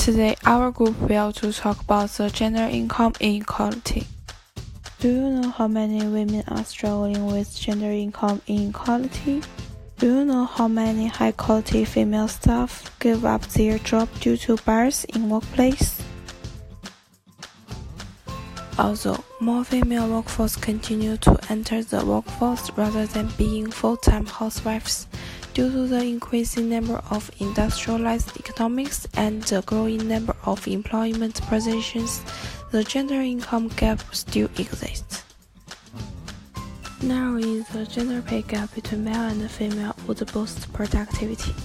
Today, our group will talk about the gender income inequality. Do you know how many women are struggling with gender income inequality? Do you know how many high-quality female staff give up their job due to bias in workplace? Although more female workforce continue to enter the workforce rather than being full-time housewives, due to the increasing number of industrialized economies and the growing number of employment positions, the gender income gap still exists. Narrowing the gender pay gap between male and female would boost productivity.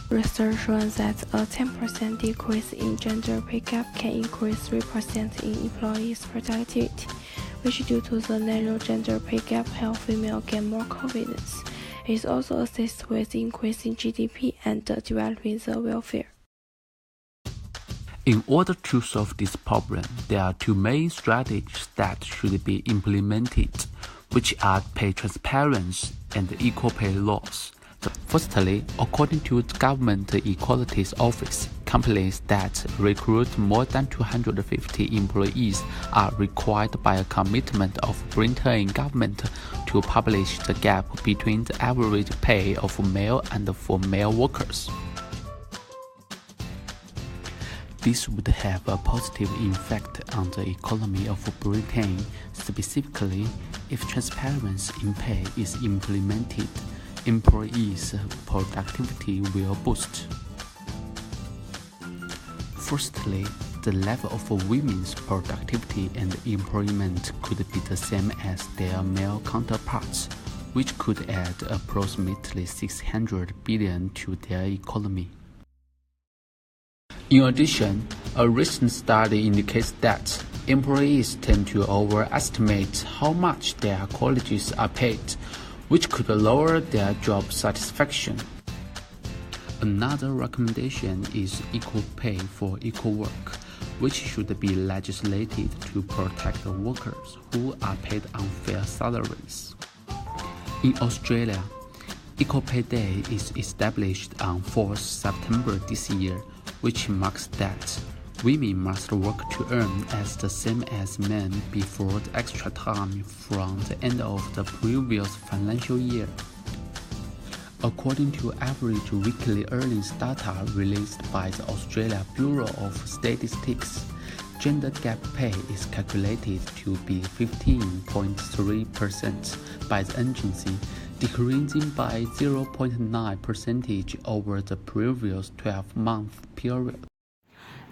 Research shows that a 10% decrease in gender pay gap can increase 3% in employees' productivity, which due to the narrow gender pay gap help female gain more confidence. It also assists with increasing GDP and developing the welfare. In order to solve this problem, there are two main strategies that should be implemented, which are pay transparency and equal pay laws. Firstly, according to the Government Equalities Office, companies that recruit more than 250 employees are required by a commitment of Britain government to publish the gap between the average pay of male and female workers. This would have a positive effect on the economy of Britain. Specifically, if transparency in pay is implemented, employees' productivity will boost. Firstly, the level of women's productivity and employment could be the same as their male counterparts, which could add approximately 600 billion to their economy. In addition, a recent study indicates that employees tend to overestimate how much their colleagues are paid, which could lower their job satisfaction. Another recommendation is equal pay for equal work, which should be legislated to protect workers who are paid unfair salaries. In Australia, Equal Pay Day is established on 4th September this year, which marks that women must work to earn as the same as men before the extra time from the end of the previous financial year. According to average weekly earnings data released by the Australia Bureau of Statistics, gender gap pay is calculated to be 15.3% by the agency, decreasing by 0.9% over the previous 12-month period.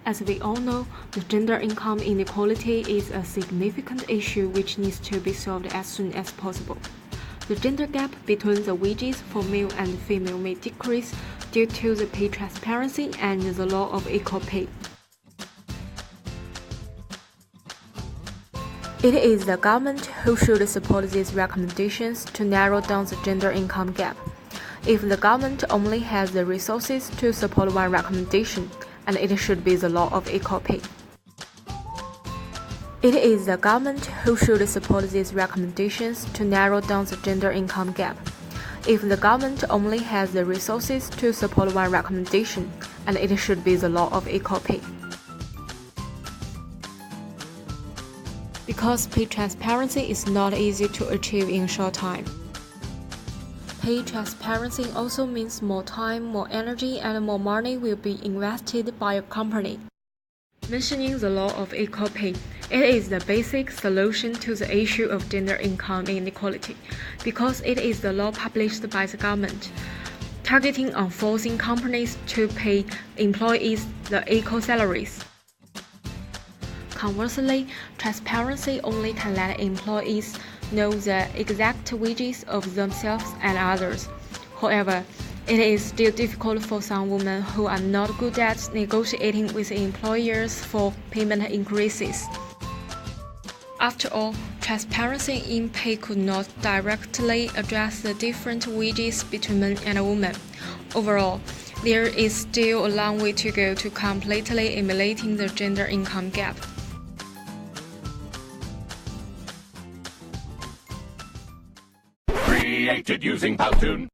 As we all know, the gender income inequality is a significant issue which needs to be solved as soon as possible. The gender gap between the wages for male and female may decrease due to the pay transparency and the law of equal pay. It is the government who should support these recommendations to narrow down the gender income gap. If the government only has the resources to support one recommendation, and it should be the law of equal pay. It is the government who should support these recommendations to narrow down the gender income gap. If the government only has the resources to support one recommendation, and it should be the law of equal pay. Because pay transparency is not easy to achieve in a short time. Pay transparency also means more time, more energy, and more money will be invested by a company. Mentioning the law of equal pay, it is the basic solution to the issue of gender income inequality, because it is the law published by the government, targeting on forcing companies to pay employees the equal salaries. Conversely, transparency only can let employees know the exact wages of themselves and others. However, it is still difficult for some women who are not good at negotiating with employers for payment increases. After all, transparency in pay could not directly address the different wages between men and women. Overall, there is still a long way to go to completely eliminating the gender income gap. Created using Powtoon.